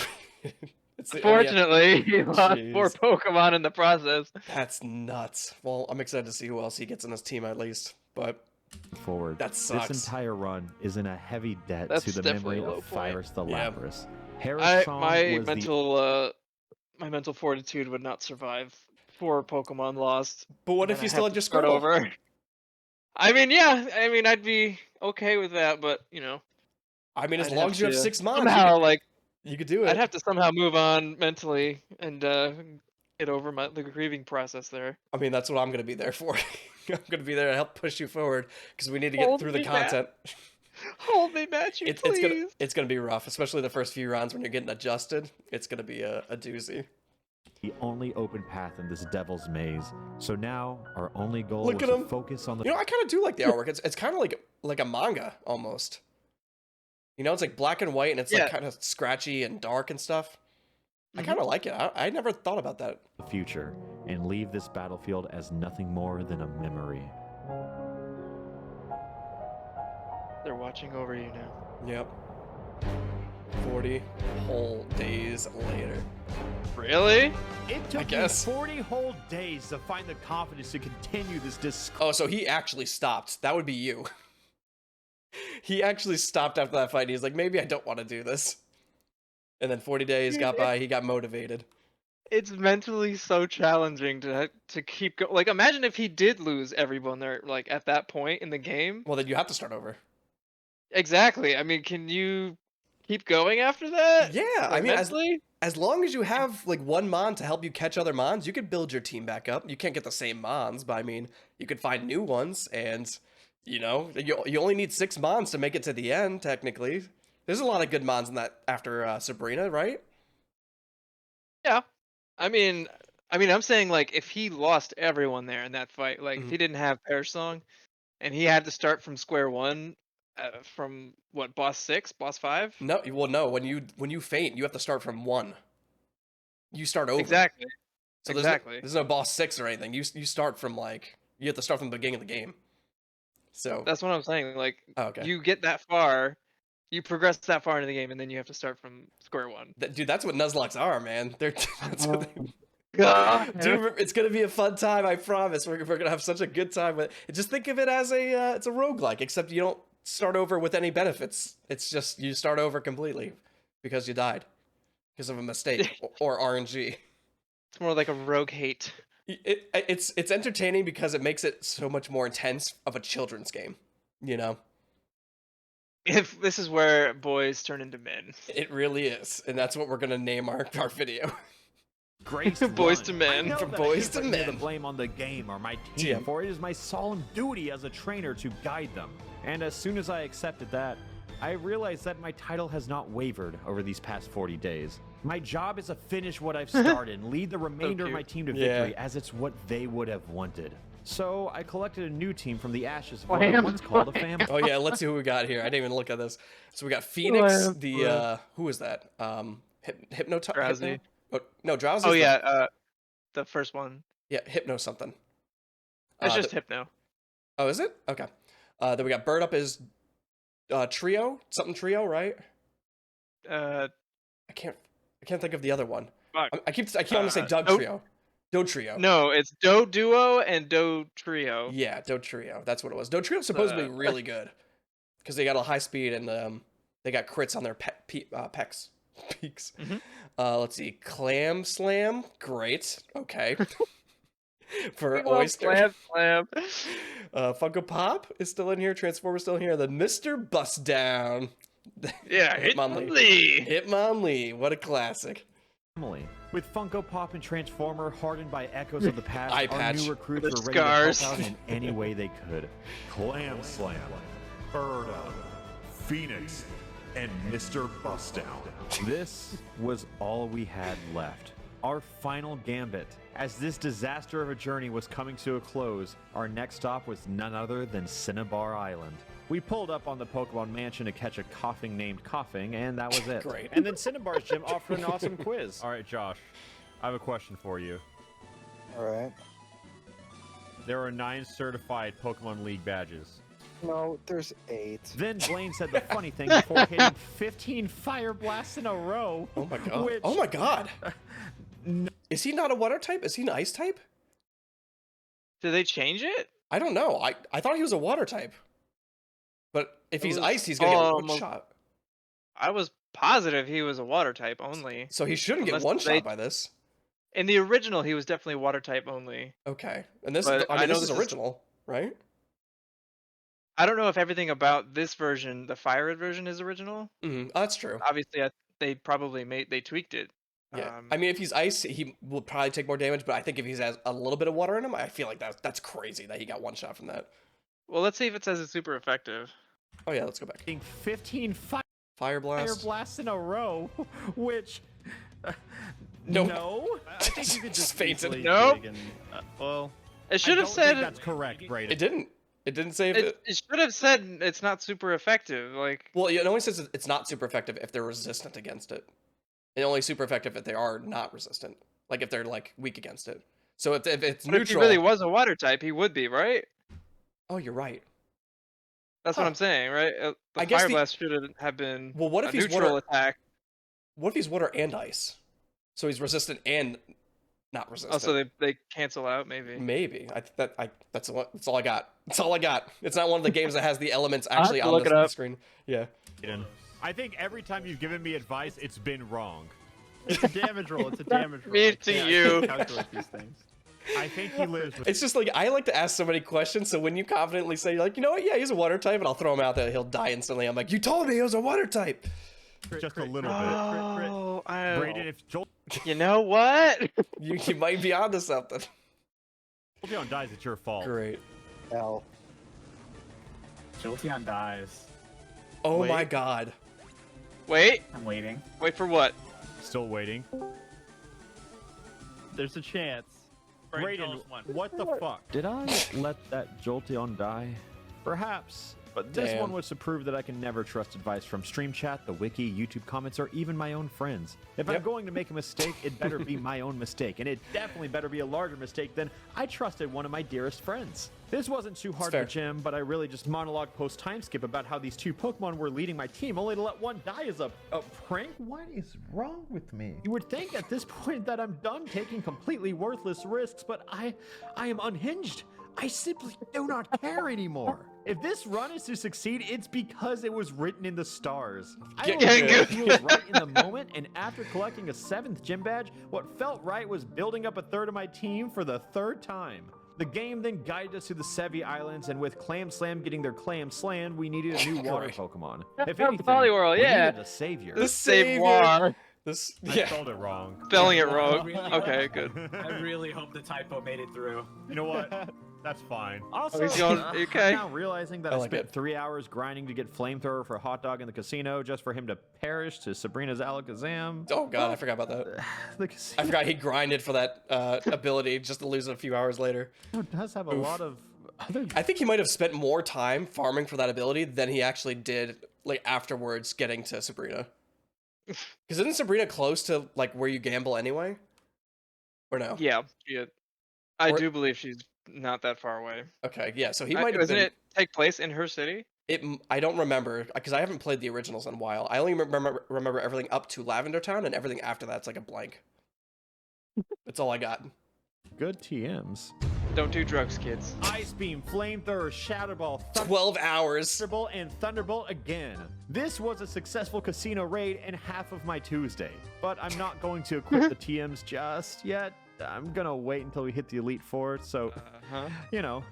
It's the- Fortunately, he lost 4 Jeez. Pokemon in the process. That's nuts. Well, I'm excited to see who else he gets in his team at least. But forward, that sucks. this entire run is in a heavy debt That's to the definitely memory a low of point. Fyrus the Yeah. Lapras. Harris My mental fortitude would not survive 4 Pokemon lost. But what and if then you I still have had your to start Squirtle? over? I mean, yeah. I mean, I'd be okay with that, but I mean, as I'd long have as you have to 6 mons, somehow, like, you could do it. I'd have to somehow move on mentally and get over the grieving process there. I mean, that's what I'm going to be there for. I'm going to be there to help push you forward because we need to get Hold through the me back. content. Hold me, Matthew, please. It's gonna be rough, especially the first few rounds when you're getting adjusted. It's gonna be a doozy. the only open path in this devil's maze. So now our only goal Look was at to him. focus on the You know, I kind of do like the artwork. It's kind of like a manga almost. You know, it's like black and white and it's Yeah. like kind of scratchy and dark and stuff. I Mhm. kind of like it. I never thought about that. future and leave this battlefield as nothing more than a memory. They're watching over you now. Yep. 40 whole days later. Really? It took me guess. 40 whole days to find the confidence to continue this disc. Oh, so he actually stopped. That would be you. He actually stopped after that fight. And he's like, maybe I don't want to do this. And then 40 days got by. He got motivated. It's mentally so challenging to keep going. Like, imagine if he did lose everyone there, like at that point in the game. Well, then you have to start over. Exactly. I mean, can you keep going after that? Yeah, I Like, mean, mentally? as long as you have like one mon to help you catch other mons, you could build your team back up. You can't get the same mons, but I mean, you could find new ones, and you know, you only need 6 mons to make it to the end. Technically, there's a lot of good mons in that after Sabrina, right? Yeah. I mean, I'm saying like if he lost everyone there in that fight, like if he didn't have Pear Song, and he had to start from square one, from what, boss 6, boss 5? No, well, no. When you faint, you have to start from 1. You start over. Exactly. So Exactly. there's no boss 6 or anything. You start from you have to start from the beginning of the game. So That's what I'm saying. Like, oh, okay. you get that far, you progress that far into the game, and then you have to start from square one. Dude, that's what Nuzlocks are, man. That's what they, God. dude, it's gonna be a fun time. I promise. We're gonna have such a good time with it. Just think of it as it's a roguelike, except you don't start over with any benefits. It's just you start over completely because you died because of a mistake or RNG. It's more like a rogue hate. It's entertaining because it makes it so much more intense of a children's game, you know? If this is where boys turn into men. It really is, and that's what we're gonna name our video. Grace Boys run. to men. I know From that boys I to can't lay men. the blame on the game or my team, GM. for it is my solemn duty as a trainer to guide them. And as soon as I accepted that, I realized that my title has not wavered over these past 40 days. My job is to finish what I've started and lead the remainder of cute. my team to Yeah. victory, as it's what they would have wanted. So I collected a new team from the ashes of what I Wham, once called a family. Oh yeah, let's see who we got here. I didn't even look at this. So we got Phoenix, who is that? Drowsy. Oh, no, Drowsy. Oh yeah, the first one. Yeah, Hypno something. It's Uh, just Hypno. Oh, is it? Okay. Then we got Bird Up is Trio, something Trio, right? I can't think of the other one. Fuck. I keep wanting to say Doug Nope. Trio. Do Trio. No, it's Do Duo and Do Trio. Yeah, Do Trio. That's what it was. Do Trio's supposed to be really good because they got a high speed and they got crits on their pecs. Peaks. Mhm. Let's see. Clam Slam. Great. Okay. For We love Oyster. Slam. Funko Pop is still in here. Transformer's still in here. The Mr. Bust Down. Yeah, Hitmonlee. Hitmonlee. What a classic. With Funko Pop and Transformer hardened by echoes of the past, Eye our patch. new recruits The were ready to help scars. out in any way they could. Clam Slam, Bird Up, Phoenix, and Mr. Bustdown. This was all we had left. Our final gambit. As this disaster of a journey was coming to a close, our next stop was none other than Cinnabar Island. We pulled up on the Pokemon Mansion to catch a coughing named Coughing, and that was it. Great. And then Cinnabar's gym offered an awesome quiz. All right, Josh, I have a question for you. All right. There are 9 certified Pokemon League badges. No, there's 8. Then Blaine said the funny thing before hitting 15 Fire Blasts in a row. Oh my god. Which- Oh my god. Is he not a water type? Is he an ice type? Did they change it? I don't know. I thought he was a water type. But if he's was ice, he's gonna get almost- one shot. I was positive he was a water type only. So he shouldn't get Unless one they- shot by this. In the original, he was definitely water type only. Okay. And this But is I know this is this is- original, right? I don't know if everything about this version, the Fire Red version, is original. Mm-hmm. Oh, that's true. Obviously, they probably they tweaked it. Yeah. I mean, if he's ice, he will probably take more damage. But I think if he has a little bit of water in him, I feel like that's crazy that he got one shot from that. Well, let's see if it says it's super effective. Oh yeah, let's go back. Hitting 15 Fire Fire blast. Blasts in a row, which... No. No? I think you could Just just fainted. easily Nope. dig and, well, It should I have don't said think that's correct, Braden. It didn't. It didn't say if it should have said it's not super effective. Like, Well, it only says it's not super effective if they're resistant against it. It's only super effective if they are not resistant. Like if they're like weak against it. So if it's but if he neutral. really was a water type, he would be, right? Oh, you're right. That's Huh. what I'm saying, right? The I guess Fire the- Blast should have been Well, what if a he's neutral water? attack. What if he's water and ice? So he's resistant and not resistant. Oh, so they cancel out, maybe. Maybe. That's all I got. That's all I got. It's not one of the games that has the elements have actually to on look it the up. screen. Yeah. I think every time you've given me advice, it's been wrong. it's a damage roll. It's a damage roll. Me I to can't- I you. can't calculate these things. I think he lives with It's just like I like to ask so many questions. So when you confidently say like, you know what, yeah, he's a water type, and I'll throw him out there, he'll die instantly. I'm like, you told me he was a water type. just a little bit. Oh, Braden, if Jolt you know what? You might be onto something. Jolteon dies, it's your fault. Great. L. Jolteon dies. Oh Wait. my god. Wait, I'm waiting. wait for what? Still waiting. There's a chance. Braden, what the fuck? Did I let that Jolteon die? Perhaps. But this Damn. one was to prove that I can never trust advice from Stream Chat, the wiki, YouTube comments, or even my own friends. If I'm Yep. going to make a mistake, it better be my own mistake, and it definitely better be a larger mistake than I trusted one of my dearest friends. This wasn't too hard fair. for Jim, but I really just monologue post time skip about how these 2 Pokemon were leading my team, only to let one die as a prank? What is wrong with me? You would think at this point that I'm done taking completely worthless risks, but I am unhinged. I simply do not care anymore. If this run is to succeed, it's because it was written in the stars. I Get only good. feels right in the moment, and after collecting a 7th gym badge, what felt right was building up a third of my team for the 3rd time. The game then guided us to the Sevi Islands, and with Clam Slam getting their clam slammed, we needed a new water Great. Pokemon. If anything, Poliwhirl, we yeah. needed a savior. The Savior. This, I yeah. spelled it wrong. Spelling it Yeah, wrong. really- Okay, good. I really hope the typo made it through. You know what? That's fine. Also, he's going- okay. I'm now realizing that I I, like spent it. 3 hours grinding to get Flamethrower for a hot dog in the casino just for him to perish to Sabrina's Alakazam. Oh god, I forgot about that. The casino I forgot he grinded for that ability just to lose it a few hours later. does have a lot of other. I think he might have spent more time farming for that ability than he actually did like afterwards getting to Sabrina. Because isn't Sabrina close to like where you gamble anyway? Or no? Yeah, I Or- do believe she's not that far away. Okay, yeah. So he might have Doesn't been. it take place in her city? I don't remember because I haven't played the originals in a while. I only remember everything up to Lavender Town, and everything after that's like a blank. That's all I got. Good TMs. Don't do drugs, kids. Ice Beam, Flamethrower, Shadow Ball, 12 hours. Thunderbolt, and Thunderbolt again. This was a successful casino raid and half of my Tuesday. But I'm not going to equip the TMs just yet. I'm gonna wait until we hit the Elite Four, so, you know,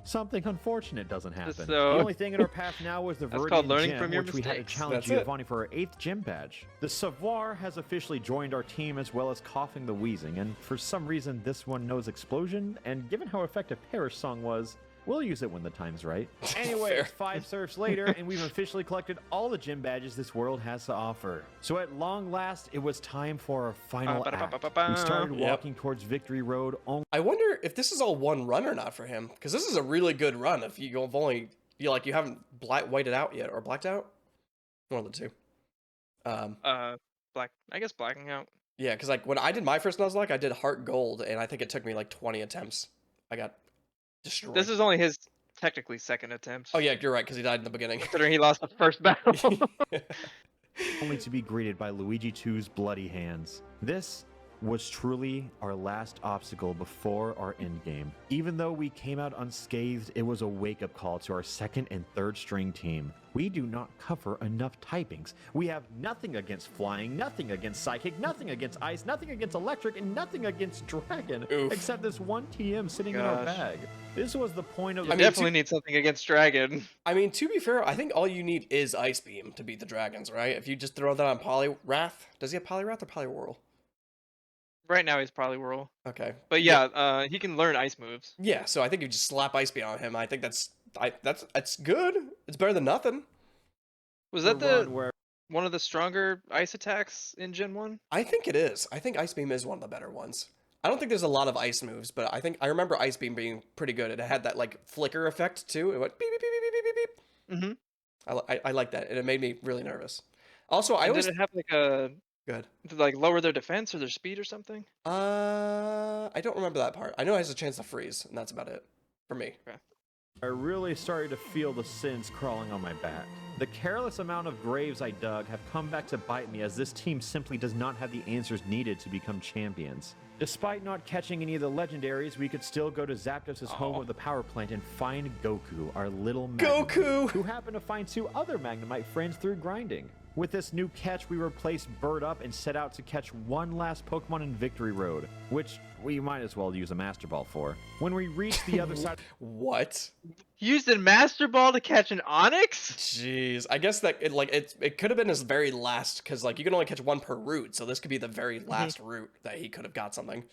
something unfortunate doesn't happen. So- The only thing in our path now was the That's Viridian called learning Gym, from your which we had to mistakes. challenge That's it. Giovanni for our 8th gym badge. The Savoir has officially joined our team as well as Coughing the Wheezing, and for some reason this one knows Explosion, and given how effective Perish Song was, we'll use it when the time's right. Anyway, Fair. it's 5 surfs later, and we've officially collected all the gym badges this world has to offer. So at long last, it was time for our final act. We started Yep. walking towards Victory Road only. I wonder if this is all one run or not for him, because this is a really good run. If you have only you haven't whited out yet or blacked out, one of the two. I guess blacking out. Yeah, because like when I did my first Nuzlocke, I did Heart Gold, and I think it took me like 20 attempts. I got destroyed. This is only his technically second attempt. Oh yeah, you're right, because he died in the beginning. Considering he lost the first battle. only to be greeted by Luigi 2's bloody hands. This was truly our last obstacle before our endgame. Even though we came out unscathed, it was a wake-up call to our 2nd and 3rd string team. We do not cover enough typings. We have nothing against flying, nothing against psychic, nothing against ice, nothing against electric, and nothing against dragon, Oof. except this one TM sitting in our Gosh. bag. This was the point of You the mean, definitely need something against dragon. I mean, to be fair, I think all you need is Ice Beam to beat the dragons, right? If you just throw that on Poliwrath. Does he have Poliwrath or Poliwhirl? Right now he's probably Whirl. Okay. But yeah, he can learn ice moves. Yeah, so I think you just slap Ice Beam on him. I think that's good. It's better than nothing. Was the that the run where one of the stronger ice attacks in Gen 1? I think it is. I think Ice Beam is one of the better ones. I don't think there's a lot of ice moves, but I remember Ice Beam being pretty good. It had that like flicker effect too. It went beep beep beep beep beep beep beep. Mm-hmm. I like that, and it made me really nervous. Also, I Did always it have like a good. to like lower their defense or their speed or something? I don't remember that part. I know it has a chance to freeze, and that's about it for me. I really started to feel the sins crawling on my back. The careless amount of graves I dug have come back to bite me, as this team simply does not have the answers needed to become champions. Despite not catching any of the legendaries, we could still go to Zapdos' home of the power plant and find Goku, our little Magnemite, Goku! who happened to find 2 other Magnemite friends through grinding. With this new catch, we replaced Bird Up and set out to catch one last Pokemon in Victory Road, which we might as well use a Master Ball for. When we reached the other side, What? Used a Master Ball to catch an Onyx? Jeez, I guess that it could have been his very last, because like you can only catch one per route, so this could be the very last route that he could have got something.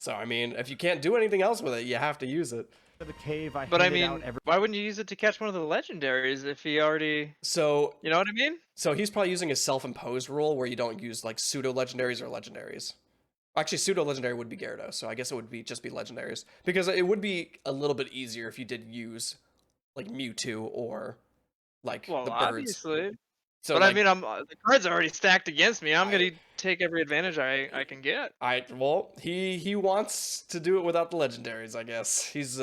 So I mean, if you can't do anything else with it, you have to use it. the cave, I But I handed mean, out every why wouldn't you use it to catch one of the legendaries if he already, So you know what I mean? so he's probably using his self-imposed rule where you don't use like pseudo legendaries or legendaries. Actually, pseudo legendary would be Gyarados, so I guess it would be just be legendaries, because it would be a little bit easier if you did use like Mewtwo or like Well, the birds. obviously. So But like, I mean, the cards are already stacked against me. I'm gonna take every advantage I can get. well, he wants to do it without the legendaries, I guess. He's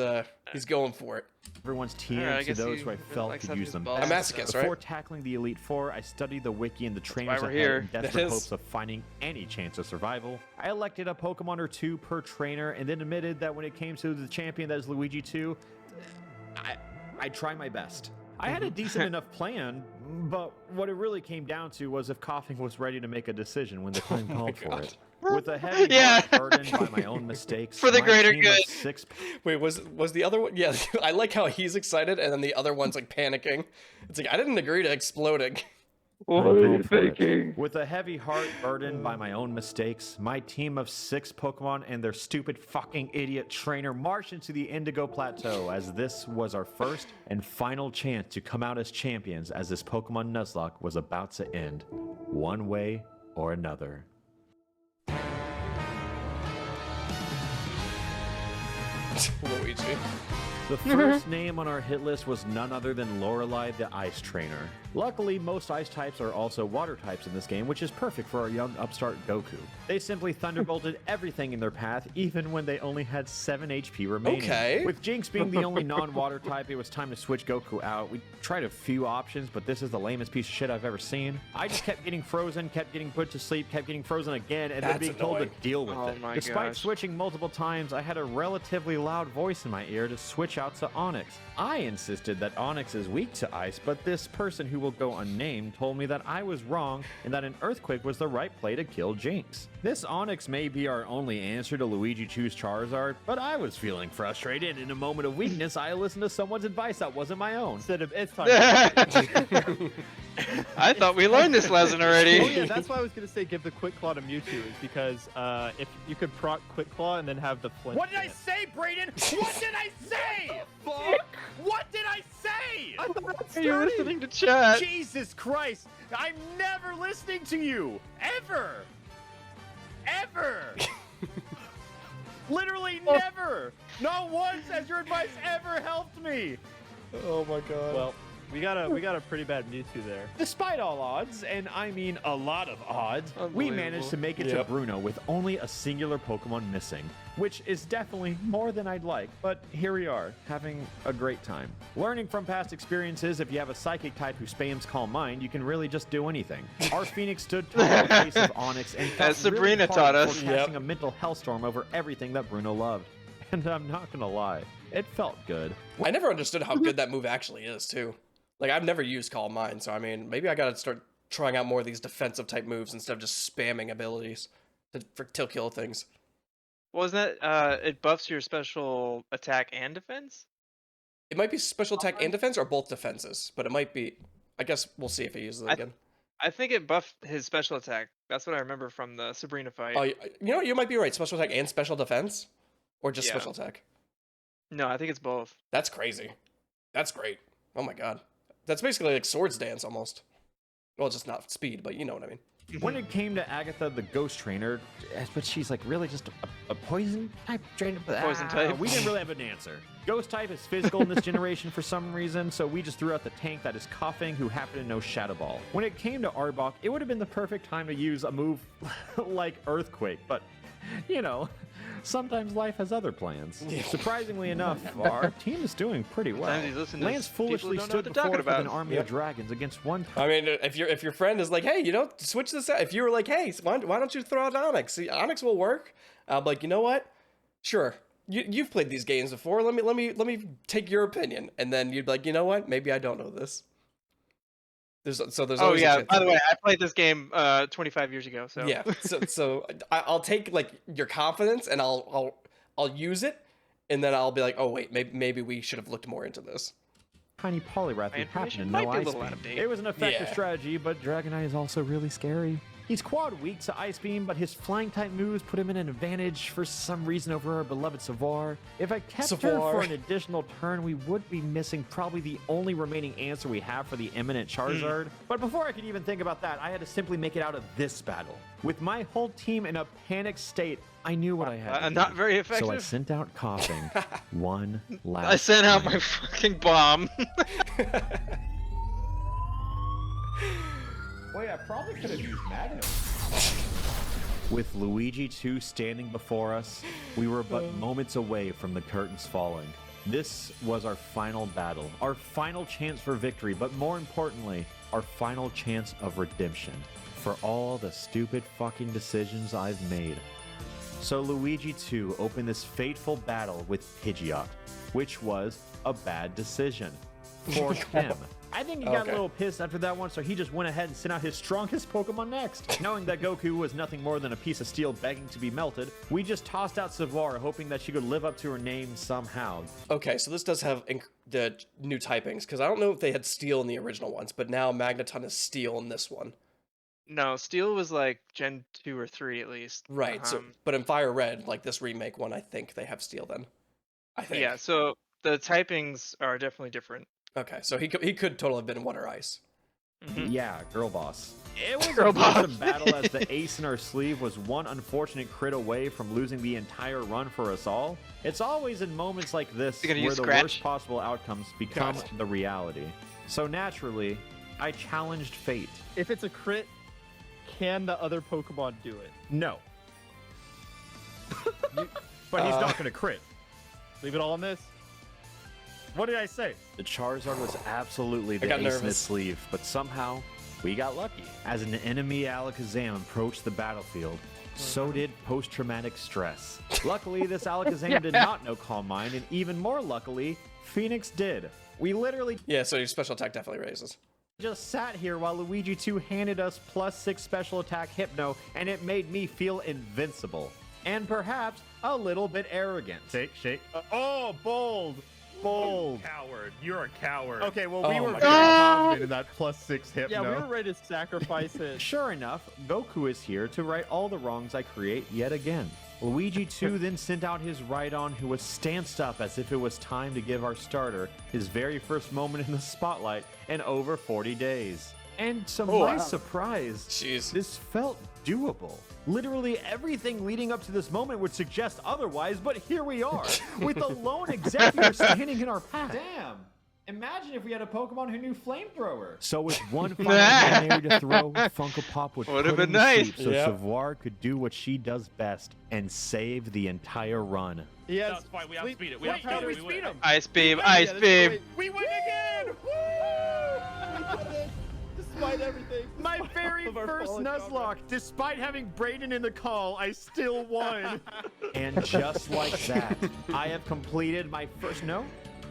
going for it. everyone's TM Alright, I to guess those he who I really felt likes could having use his them. balls. A masochist, Before right? tackling the Elite Four, I studied the wiki and the trainers we're ahead here. in desperate That is- hopes of finding any chance of survival. I elected a Pokemon or 2 per trainer, and then admitted that when it came to the champion that is Luigi 2, I try my best. I had a decent enough plan, but what it really came down to was if Coughing was ready to make a decision when the time called for it. With a heavy heart burdened by my own mistakes, For the my greater team of good. 6 Wait, was the other one? Yeah, I like how he's excited and then the other one's like panicking. It's like I didn't agree to exploding. What are you thinking? With a heavy heart burdened by my own mistakes, my team of 6 Pokemon and their stupid fucking idiot trainer marched into the Indigo Plateau as this was our first and final chance to come out as champions as this Pokemon Nuzlocke was about to end, one way or another. Luigi. The first name on our hit list was none other than Lorelei the Ice Trainer. Luckily, most ice types are also water types in this game, which is perfect for our young upstart Goku. They simply thunderbolted everything in their path, even when they only had 7 HP remaining. Okay. With Jinx being the only non-water type, it was time to switch Goku out. We tried a few options, but this is the lamest piece of shit I've ever seen. I just kept getting frozen, kept getting put to sleep, kept getting frozen again, and then That's being told to annoying. deal with Oh it. my Despite gosh. switching multiple times, I had a relatively loud voice in my ear to switch out to Onyx. I insisted that Onyx is weak to ice, but this person who will go unnamed told me that I was wrong and that an earthquake was the right play to kill Jinx. This Onyx may be our only answer to Luigi Choose Charizard, but I was feeling frustrated. In a moment of weakness, I listened to someone's advice that wasn't my own. Instead of it's time. I thought we learned this lesson already. Oh yeah, that's why I was gonna say give the Quick Claw to Mewtwo, is because if you could proc Quick Claw and then have the flinch. What did in I it. say, Brayden? What did I say? Fuck! What did I say? I thought that's Are you listening to chat? Jesus Christ! I'm never listening to you! Ever! Ever! Literally never! Not once has your advice ever helped me! Oh my god. Well, we got a pretty bad Mewtwo there. Despite all odds, and I mean a lot of odds, we managed to make it to Yep. Bruno with only a singular Pokemon missing, which is definitely more than I'd like, but here we are, having a great time. Learning from past experiences, if you have a Psychic type who spams Calm Mind, you can really just do anything. Our Phoenix stood tall in the face of Onyx and felt As Sabrina really hard taught us. before casting a mental hellstorm over everything that Bruno loved. And I'm not gonna lie, it felt good. I never understood how good that move actually is, too. Like, I've never used Calm Mind, so I mean, maybe I gotta start trying out more of these defensive type moves instead of just spamming abilities to kill things. Wasn't that it buffs your special attack and defense? It might be special attack and defense, or both defenses, but it might be. I guess we'll see if he uses it again. I think it buffed his special attack. That's what I remember from the Sabrina fight. Oh, you know, you might be right. Special attack and special defense, or just Yeah. special attack. No, I think it's both. That's crazy. That's great. Oh my god. That's basically like Swords Dance almost. Well, just not speed, but you know what I mean. When it came to Agatha, the ghost trainer, but she's like really just a poison type trainer. Poison type. We didn't really have an answer. Ghost type is physical in this generation for some reason, so we just threw out the tank that is Coughing, who happened to know Shadow Ball. When it came to Arbok, it would have been the perfect time to use a move like Earthquake, but you know, sometimes life has other plans. Surprisingly enough, our team is doing pretty well. Sometimes you listen to Lance people who foolishly don't know stood what they're before us talking with an about. army of dragons against one. I mean, if your friend is like, hey, you know, switch this out. If you were like, hey, why don't you throw out Onyx? See, Onyx will work. I'm like, you know what? Sure. You've played these games before. Let me take your opinion. And then you'd be like, you know what? Maybe I don't know this. There's Oh always a yeah. chance. By the way, I played this game 25 years ago. So Yeah. So I'll take like your confidence and I'll use it, and then I'll be like, oh wait, maybe we should have looked more into this. Tiny Poliwrath My would happen information to might know be a Ice little Beam. out of date. It was an effective Yeah. strategy, but Dragonite is also really scary. He's quad weak to Ice Beam, but his flying type moves put him in an advantage for some reason over our beloved Savar. If I kept her Savar. for an additional turn, we would be missing probably the only remaining answer we have for the imminent Charizard. But before I could even think about that, I had to simply make it out of this battle. With my whole team in a panic state, I knew what I had to not do. very So I effective. sent out Coughing one last I sent out time. my fucking bomb. Wait, I probably could have used Magnum. With Luigi 2 standing before us, we were but moments away from the curtains falling. This was our final battle, our final chance for victory, but more importantly, our final chance of redemption for all the stupid fucking decisions I've made. So Luigi 2 opened this fateful battle with Pidgeot, which was a bad decision. for him. I think he got Okay. a little pissed after that one, so he just went ahead and sent out his strongest Pokemon next. Knowing that Goku was nothing more than a piece of steel begging to be melted, we just tossed out Savar, hoping that she could live up to her name somehow. Okay, so this does have the new typings, because I don't know if they had steel in the original ones, but now Magneton is steel in this one. No, Steel was like Gen 2 or 3 at least. Right, so, but in Fire Red, like this remake one, I think they have steel then. I think. Yeah, so the typings are definitely different. Okay, so he could totally have been water ice. Yeah, girl boss. It was Girl a gruesome boss. battle as the ace in our sleeve was one unfortunate crit away from losing the entire run for us all. It's always in moments like this You gonna where use the Scratch? worst possible outcomes become Gotcha. the reality. So naturally, I challenged fate. If it's a crit, can the other Pokemon do it? No. But he's not gonna crit. Leave it all on this. What did I say? The Charizard was absolutely the got ace in his nervous. sleeve, but somehow we got lucky. As an enemy Alakazam approached the battlefield, so did post-traumatic stress. Luckily, this Alakazam did not know Calm Mind, and even more luckily, Phoenix did. We literally Yeah, so your special attack definitely raises. just sat here while Luigi 2 handed us +6 special attack Hypno, and it made me feel invincible. And perhaps a little bit arrogant. Shake. Oh, bold. Bold. Coward. You're a coward. Okay, well, we Oh were my very God. confident in that +6 hit. Yeah, we were ready to sacrifice it. Sure enough, Goku is here to right all the wrongs I create yet again. Luigi 2 then sent out his Rhydon, who was stanced up as if it was time to give our starter his very first moment in the spotlight in over 40 days. And to my surprise, Jeez. this felt doable. Literally everything leading up to this moment would suggest otherwise, but here we are, with the lone executor standing in our path. Damn! Imagine if we had a Pokemon who knew Flamethrower. So with one final Legendary to throw, Funko Pop would Would've put been him to nice. sleep so Yep. Savar could do what she does best and save the entire run. Yes. That's fine. We outspeed it. We Wait, outspeed no, it. we We speed win. him. Ice Beam, Ice Beam. We win again! Woo! We did it! Despite everything. My very Of our first fallen Nuzlocke, despite having Brayden in the call, I still won. And just like that, I have completed my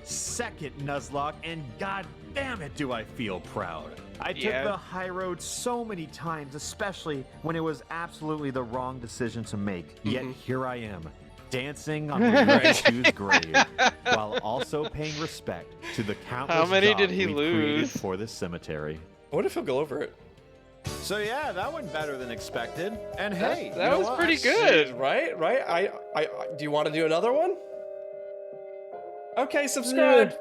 second Nuzlocke, and god damn it do I feel proud. I took Yeah. the high road so many times, especially when it was absolutely the wrong decision to make. Yet here I am, dancing on Luigi's grave, while also paying respect to the countless How many did jobs he we created lose? for this cemetery. What if he'll go over it? So yeah, that went better than expected. And hey, That you know was what? pretty good. Right? I do you want to do another one? Okay, subscribe.